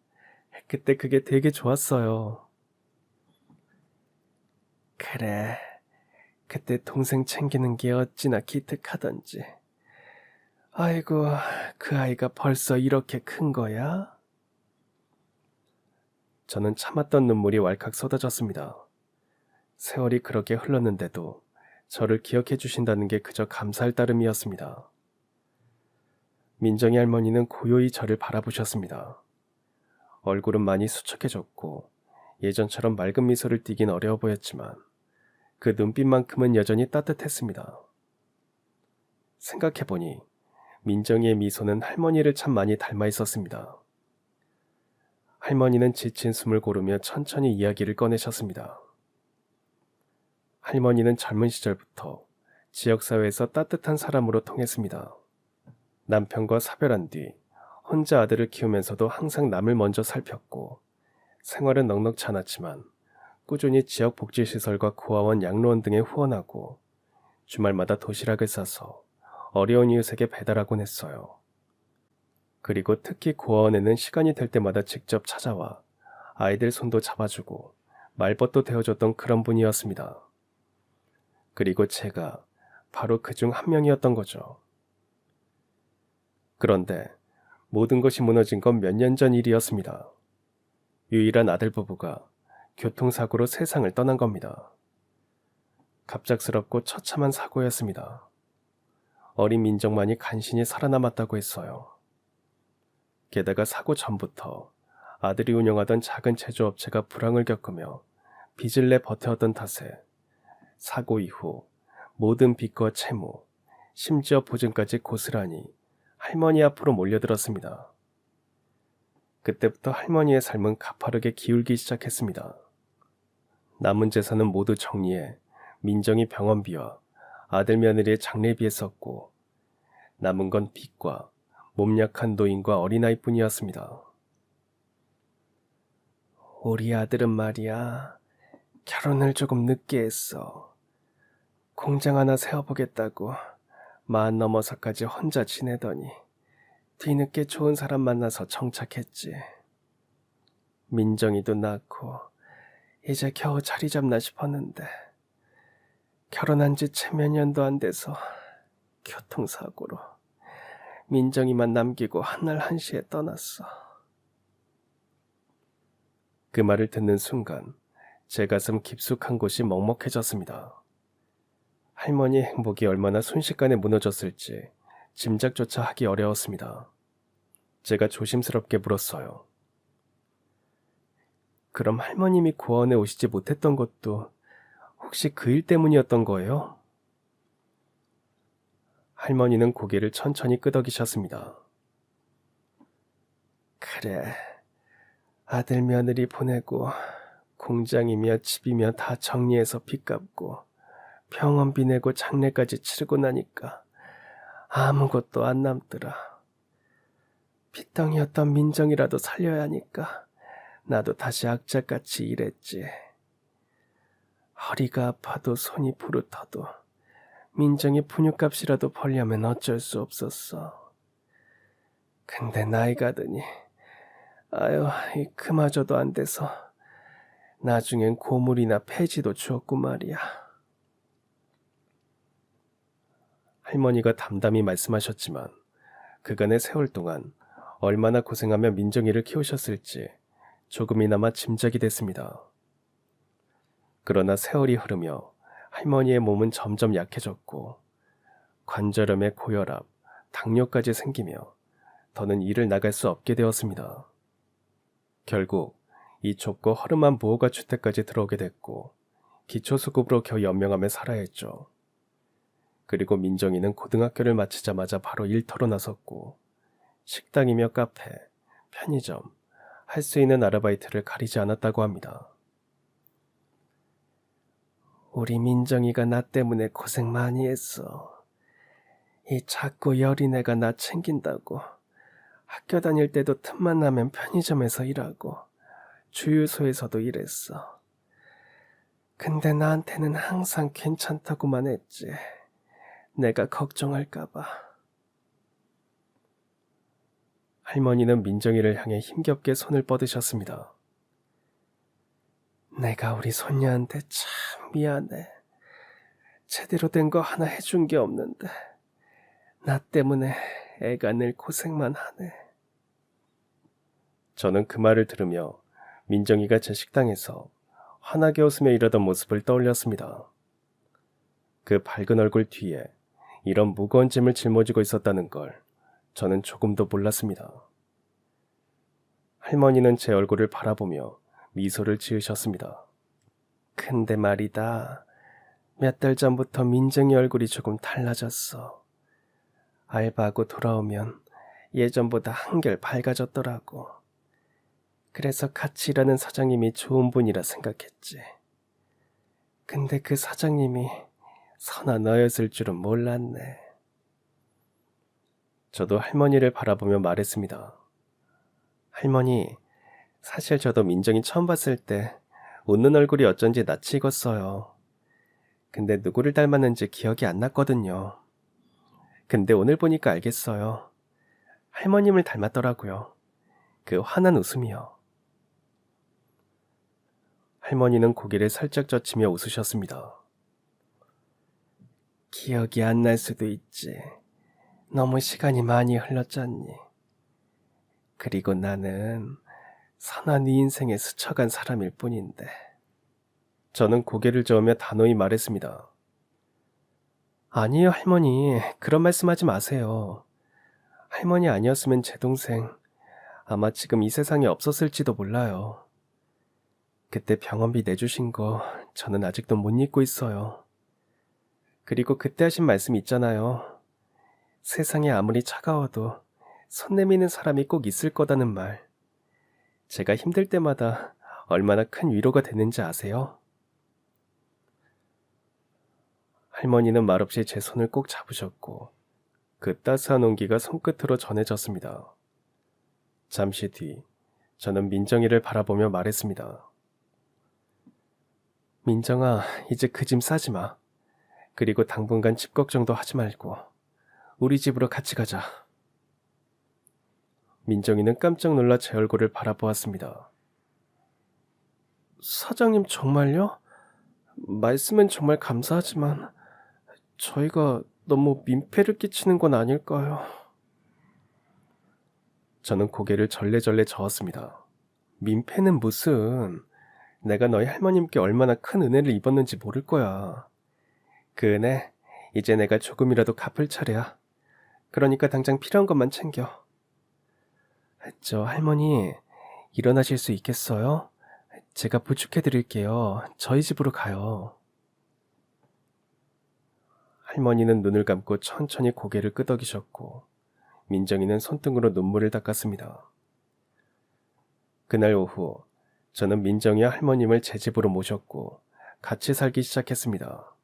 그때 그게 되게 좋았어요. 그래, 그때 동생 챙기는 게 어찌나 기특하던지. 아이고, 그 아이가 벌써 이렇게 큰 거야? 저는 참았던 눈물이 왈칵 쏟아졌습니다. 세월이 그렇게 흘렀는데도 저를 기억해 주신다는 게 그저 감사할 따름이었습니다. 민정이 할머니는 고요히 저를 바라보셨습니다. 얼굴은 많이 수척해졌고 예전처럼 맑은 미소를 띠긴 어려워 보였지만 그 눈빛만큼은 여전히 따뜻했습니다. 생각해보니 민정이의 미소는 할머니를 참 많이 닮아 있었습니다. 할머니는 지친 숨을 고르며 천천히 이야기를 꺼내셨습니다. 할머니는 젊은 시절부터 지역사회에서 따뜻한 사람으로 통했습니다. 남편과 사별한 뒤 혼자 아들을 키우면서도 항상 남을 먼저 살폈고 생활은 넉넉치 않았지만 꾸준히 지역 복지시설과 고아원, 양로원 등에 후원하고 주말마다 도시락을 싸서 어려운 이웃에게 배달하곤 했어요. 그리고 특히 고아원에는 시간이 될 때마다 직접 찾아와 아이들 손도 잡아주고 말벗도 대어줬던 그런 분이었습니다. 그리고 제가 바로 그중 한 명이었던 거죠. 그런데 모든 것이 무너진 건 몇 년 전 일이었습니다. 유일한 아들 부부가 교통사고로 세상을 떠난 겁니다. 갑작스럽고 처참한 사고였습니다. 어린 민정만이 간신히 살아남았다고 했어요. 게다가 사고 전부터 아들이 운영하던 작은 제조업체가 불황을 겪으며 빚을 내 버텨왔던 탓에 사고 이후 모든 빚과 채무, 심지어 보증까지 고스란히 할머니 앞으로 몰려들었습니다. 그때부터 할머니의 삶은 가파르게 기울기 시작했습니다. 남은 재산은 모두 정리해 민정이 병원비와 아들 며느리의 장례비에 썼고 남은 건 빚과 몸 약한 노인과 어린아이뿐이었습니다. 우리 아들은 말이야, 결혼을 조금 늦게 했어. 공장 하나 세워보겠다고 40 넘어서까지 혼자 지내더니 뒤늦게 좋은 사람 만나서 정착했지. 민정이도 낳고 이제 겨우 자리 잡나 싶었는데 결혼한 지 채 몇 년도 안 돼서 교통사고로 민정이만 남기고 한날 한시에 떠났어. 그 말을 듣는 순간 제 가슴 깊숙한 곳이 먹먹해졌습니다. 할머니의 행복이 얼마나 순식간에 무너졌을지 짐작조차 하기 어려웠습니다. 제가 조심스럽게 물었어요. 그럼 할머님이 고아원에 오시지 못했던 것도 혹시 그 일 때문이었던 거예요? 할머니는 고개를 천천히 끄덕이셨습니다. 그래, 아들 며느리 보내고 공장이며 집이며 다 정리해서 빚 갚고 병원비 내고 장례까지 치르고 나니까 아무것도 안 남더라. 빚덩이였던 민정이라도 살려야 하니까 나도 다시 악착같이 일했지. 허리가 아파도 손이 부르터도 민정이 분유값이라도 벌려면 어쩔 수 없었어. 근데 나이가 드니 아유, 그마저도 안 돼서 나중엔 고물이나 폐지도 주었고 말이야. 할머니가 담담히 말씀하셨지만 그간의 세월 동안 얼마나 고생하며 민정이를 키우셨을지 조금이나마 짐작이 됐습니다. 그러나 세월이 흐르며 할머니의 몸은 점점 약해졌고 관절염에 고혈압, 당뇨까지 생기며 더는 일을 나갈 수 없게 되었습니다. 결국 이 좁고 허름한 무허가 주택까지 들어오게 됐고 기초수급으로 겨우 연명하며 살아야 했죠. 그리고 민정이는 고등학교를 마치자마자 바로 일터로 나섰고 식당이며 카페, 편의점, 할 수 있는 아르바이트를 가리지 않았다고 합니다. 우리 민정이가 나 때문에 고생 많이 했어. 이 작고 여린 애가 나 챙긴다고 학교 다닐 때도 틈만 나면 편의점에서 일하고 주유소에서도 일했어. 근데 나한테는 항상 괜찮다고만 했지. 내가 걱정할까봐. 할머니는 민정이를 향해 힘겹게 손을 뻗으셨습니다. 내가 우리 손녀한테 참 미안해. 제대로 된 거 하나 해준 게 없는데 나 때문에 애가 늘 고생만 하네. 저는 그 말을 들으며 민정이가 제 식당에서 환하게 웃으며 일하던 모습을 떠올렸습니다. 그 밝은 얼굴 뒤에 이런 무거운 짐을 짊어지고 있었다는 걸 저는 조금도 몰랐습니다. 할머니는 제 얼굴을 바라보며 미소를 지으셨습니다. 근데 말이다. 몇 달 전부터 민정이 얼굴이 조금 달라졌어. 알바하고 돌아오면 예전보다 한결 밝아졌더라고. 그래서 같이 일하는 사장님이 좋은 분이라 생각했지. 근데 그 사장님이 선한 너였을 줄은 몰랐네. 저도 할머니를 바라보며 말했습니다. 할머니, 사실 저도 민정이 처음 봤을 때 웃는 얼굴이 어쩐지 낯이 익었어요. 근데 누구를 닮았는지 기억이 안 났거든요. 근데 오늘 보니까 알겠어요. 할머님을 닮았더라고요. 그 환한 웃음이요. 할머니는 고개를 살짝 젖히며 웃으셨습니다. 기억이 안 날 수도 있지. 너무 시간이 많이 흘렀잖니. 그리고 나는 선한 네 인생에 스쳐간 사람일 뿐인데. 저는 고개를 저으며 단호히 말했습니다. 아니에요, 할머니. 그런 말씀하지 마세요. 할머니 아니었으면 제 동생 아마 지금 이 세상에 없었을지도 몰라요. 그때 병원비 내주신 거 저는 아직도 못 잊고 있어요. 그리고 그때 하신 말씀 있잖아요. 세상에 아무리 차가워도 손 내미는 사람이 꼭 있을 거다는 말. 제가 힘들 때마다 얼마나 큰 위로가 되는지 아세요? 할머니는 말없이 제 손을 꼭 잡으셨고 그 따스한 온기가 손끝으로 전해졌습니다. 잠시 뒤 저는 민정이를 바라보며 말했습니다. 민정아, 이제 그 짐 싸지 마. 그리고 당분간 집 걱정도 하지 말고 우리 집으로 같이 가자. 민정이는 깜짝 놀라 제 얼굴을 바라보았습니다. 사장님 정말요? 말씀은 정말 감사하지만 저희가 너무 민폐를 끼치는 건 아닐까요? 저는 고개를 절레절레 저었습니다. 민폐는 무슨... 내가 너희 할머님께 얼마나 큰 은혜를 입었는지 모를 거야. 그 은혜 이제 내가 조금이라도 갚을 차례야. 그러니까 당장 필요한 것만 챙겨. 저 할머니 일어나실 수 있겠어요? 제가 부축해 드릴게요. 저희 집으로 가요. 할머니는 눈을 감고 천천히 고개를 끄덕이셨고 민정이는 손등으로 눈물을 닦았습니다. 그날 오후 저는 민정이와 할머님을 제 집으로 모셨고 같이 살기 시작했습니다.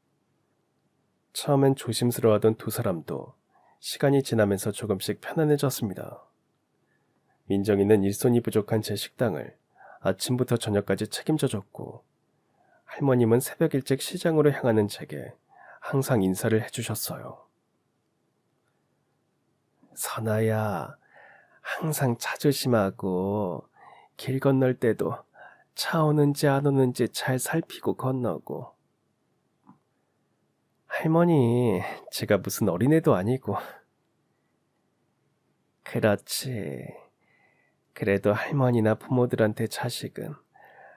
처음엔 조심스러워하던 두 사람도 시간이 지나면서 조금씩 편안해졌습니다. 민정이는 일손이 부족한 제 식당을 아침부터 저녁까지 책임져줬고 할머님은 새벽 일찍 시장으로 향하는 제게 항상 인사를 해주셨어요. 선아야, 항상 차 조심하고 길 건널 때도 차 오는지 안 오는지 잘 살피고 건너고. 할머니, 제가 무슨 어린애도 아니고. 그렇지. 그래도 할머니나 부모들한테 자식은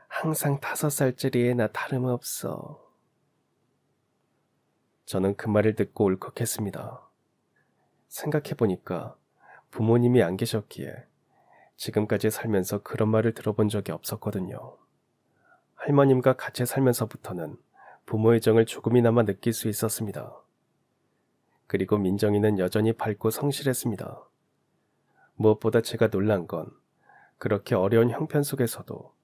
항상 5살짜리 애나 다름없어. 저는 그 말을 듣고 울컥했습니다. 생각해보니까 부모님이 안 계셨기에 지금까지 살면서 그런 말을 들어본 적이 없었거든요. 할머님과 같이 살면서부터는 부모의 정을 조금이나마 느낄 수 있었습니다. 그리고 민정이는 여전히 밝고 성실했습니다. 무엇보다 제가 놀란 건 그렇게 어려운 형편 속에서도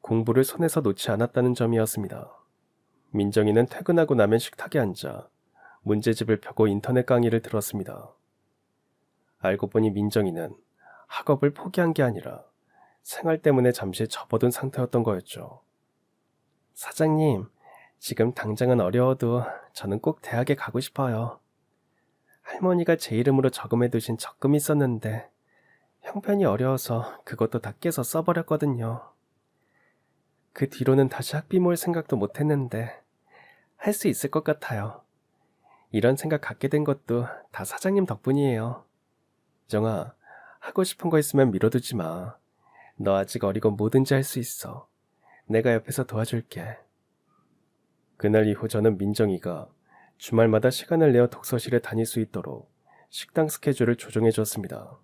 공부를 손에서 놓지 않았다는 점이었습니다. 민정이는 퇴근하고 나면 식탁에 앉아 문제집을 펴고 인터넷 강의를 들었습니다. 알고 보니 민정이는 학업을 포기한 게 아니라 생활 때문에 잠시 접어든 상태였던 거였죠. 사장님, 지금 당장은 어려워도 저는 꼭 대학에 가고 싶어요. 할머니가 제 이름으로 저금해 두신 적금이 있었는데 형편이 어려워서 그것도 다 깨서 써버렸거든요. 그 뒤로는 다시 학비 모을 생각도 못했는데 할 수 있을 것 같아요. 이런 생각 갖게 된 것도 다 사장님 덕분이에요. 정아, 하고 싶은 거 있으면 미뤄두지 마. 너 아직 어리고 뭐든지 할 수 있어. 내가 옆에서 도와줄게. 그날 이후 저는 민정이가 주말마다 시간을 내어 독서실에 다닐 수 있도록 식당 스케줄을 조정해 줬습니다.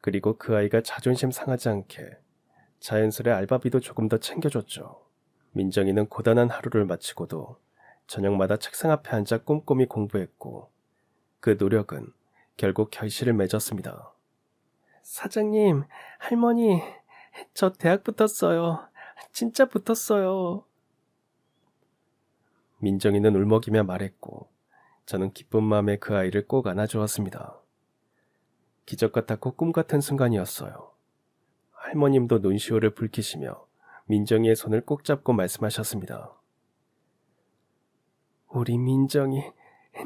그리고 그 아이가 자존심 상하지 않게 자연스레 알바비도 조금 더 챙겨줬죠. 민정이는 고단한 하루를 마치고도 저녁마다 책상 앞에 앉아 꼼꼼히 공부했고 그 노력은 결국 결실을 맺었습니다. 사장님, 할머니, 저 대학 붙었어요. 진짜 붙었어요. 민정이는 울먹이며 말했고 저는 기쁜 마음에 그 아이를 꼭 안아주었습니다. 기적 같았고 꿈 같은 순간이었어요. 할머님도 눈시울을 붉히시며 민정이의 손을 꼭 잡고 말씀하셨습니다. 우리 민정이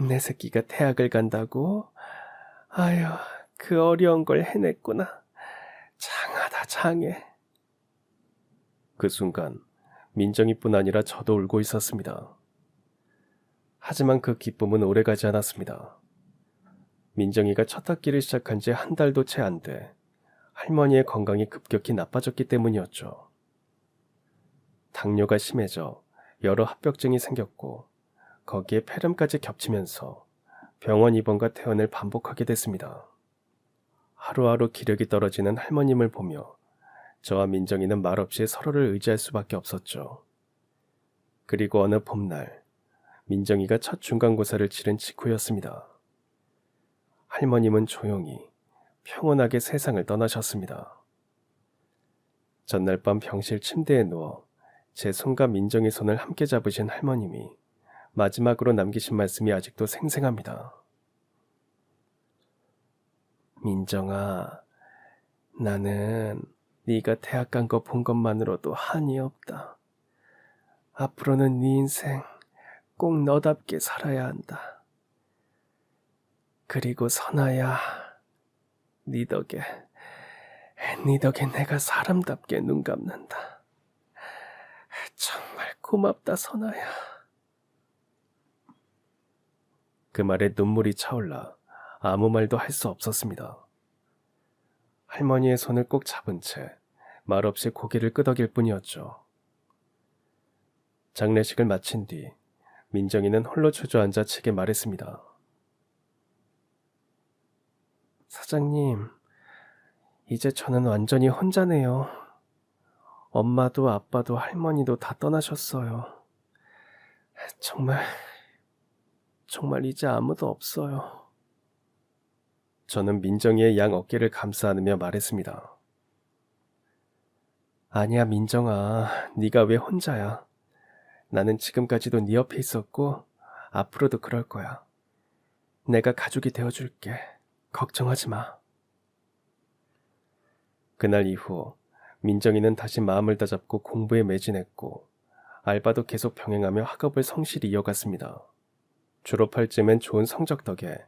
내 새끼가 대학을 간다고? 아휴, 그 어려운 걸 해냈구나. 장하다 장해. 그 순간 민정이뿐 아니라 저도 울고 있었습니다. 하지만 그 기쁨은 오래가지 않았습니다. 민정이가 첫 학기를 시작한 지 한 달도 채 안 돼 할머니의 건강이 급격히 나빠졌기 때문이었죠. 당뇨가 심해져 여러 합병증이 생겼고 거기에 폐렴까지 겹치면서 병원 입원과 퇴원을 반복하게 됐습니다. 하루하루 기력이 떨어지는 할머님을 보며 저와 민정이는 말없이 서로를 의지할 수밖에 없었죠. 그리고 어느 봄날 민정이가 첫 중간고사를 치른 직후였습니다. 할머님은 조용히 평온하게 세상을 떠나셨습니다. 전날 밤 병실 침대에 누워 제 손과 민정이 손을 함께 잡으신 할머님이 마지막으로 남기신 말씀이 아직도 생생합니다. 민정아, 나는 네가 대학 간 거 본 것만으로도 한이 없다. 앞으로는 네 인생 꼭 너답게 살아야 한다. 그리고 선아야, 네 덕에 내가 사람답게 눈 감는다. 정말 고맙다, 선아야. 그 말에 눈물이 차올라 아무 말도 할 수 없었습니다. 할머니의 손을 꼭 잡은 채 말없이 고개를 끄덕일 뿐이었죠. 장례식을 마친 뒤 민정이는 홀로 주저앉아 측에 말했습니다. 사장님, 이제 저는 완전히 혼자네요. 엄마도 아빠도 할머니도 다 떠나셨어요. 정말 이제 아무도 없어요. 저는 민정이의 양 어깨를 감싸 안으며 말했습니다. 아니야, 민정아, 네가 왜 혼자야? 나는 지금까지도 네 옆에 있었고 앞으로도 그럴 거야. 내가 가족이 되어줄게. 걱정하지 마. 그날 이후 민정이는 다시 마음을 다잡고 공부에 매진했고 알바도 계속 병행하며 학업을 성실히 이어갔습니다. 졸업할 즈음엔 좋은 성적 덕에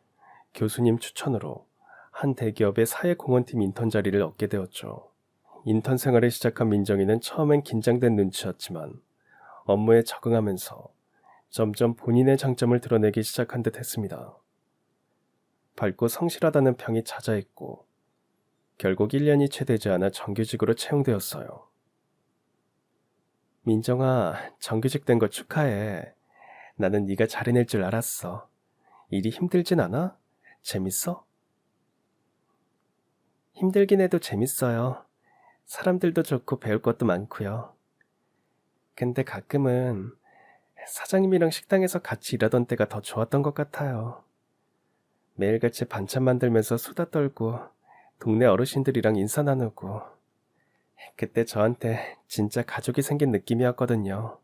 교수님 추천으로 한 대기업의 사회공헌팀 인턴 자리를 얻게 되었죠. 인턴 생활을 시작한 민정이는 처음엔 긴장된 눈치였지만 업무에 적응하면서 점점 본인의 장점을 드러내기 시작한 듯 했습니다. 밝고 성실하다는 평이 잦아있고 결국 1년이 채 되지 않아 정규직으로 채용되었어요. 민정아, 정규직 된 거 축하해. 나는 네가 잘해낼 줄 알았어. 일이 힘들진 않아? 재밌어? 힘들긴 해도 재밌어요. 사람들도 좋고 배울 것도 많고요. 근데 가끔은 사장님이랑 식당에서 같이 일하던 때가 더 좋았던 것 같아요. 매일같이 반찬 만들면서 수다 떨고 동네 어르신들이랑 인사 나누고 그때 저한테 진짜 가족이 생긴 느낌이었거든요.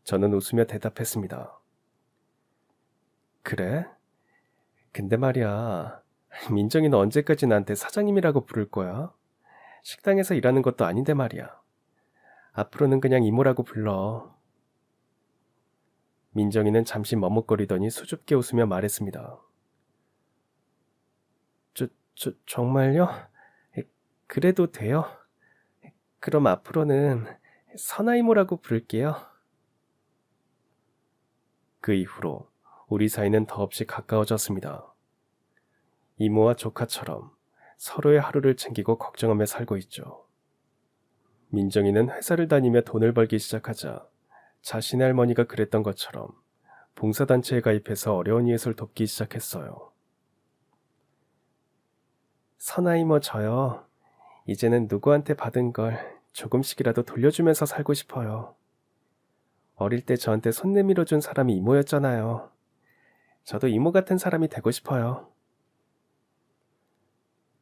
저는 웃으며 대답했습니다. 그래? 근데 말이야, 민정이는 언제까지 나한테 사장님이라고 부를 거야? 식당에서 일하는 것도 아닌데 말이야. 앞으로는 그냥 이모라고 불러. 민정이는 잠시 머뭇거리더니 수줍게 웃으며 말했습니다. 정말요? 그래도 돼요? 그럼 앞으로는 선아이모라고 부를게요. 그 이후로 우리 사이는 더없이 가까워졌습니다. 이모와 조카처럼 서로의 하루를 챙기고 걱정하며 살고 있죠. 민정이는 회사를 다니며 돈을 벌기 시작하자 자신의 할머니가 그랬던 것처럼 봉사단체에 가입해서 어려운 이웃을 돕기 시작했어요. 선아이모 저요. 이제는 누구한테 받은 걸 조금씩이라도 돌려주면서 살고 싶어요. 어릴 때 저한테 손 내밀어 준 사람이 이모였잖아요. 저도 이모 같은 사람이 되고 싶어요.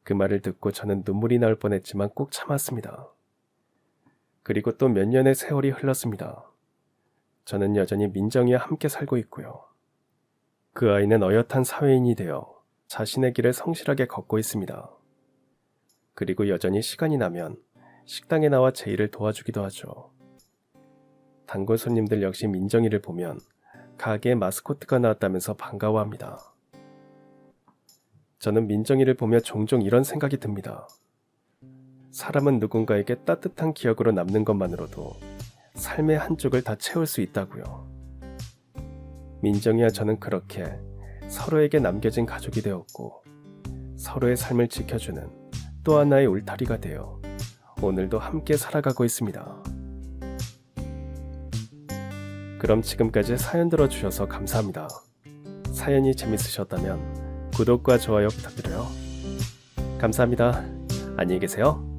그 말을 듣고 저는 눈물이 나올 뻔했지만 꼭 참았습니다. 그리고 또 몇 년의 세월이 흘렀습니다. 저는 여전히 민정이와 함께 살고 있고요. 그 아이는 어엿한 사회인이 되어 자신의 길을 성실하게 걷고 있습니다. 그리고 여전히 시간이 나면 식당에 나와 제 일을 도와주기도 하죠. 단골 손님들 역시 민정이를 보면 가게에 마스코트가 나왔다면서 반가워합니다. 저는 민정이를 보며 종종 이런 생각이 듭니다. 사람은 누군가에게 따뜻한 기억으로 남는 것만으로도 삶의 한쪽을 다 채울 수 있다고요. 민정이와 저는 그렇게 서로에게 남겨진 가족이 되었고 서로의 삶을 지켜주는 또 하나의 울타리가 되어 오늘도 함께 살아가고 있습니다. 그럼 지금까지 사연 들어주셔서 감사합니다. 사연이 재밌으셨다면 구독과 좋아요 부탁드려요. 감사합니다. 안녕히 계세요.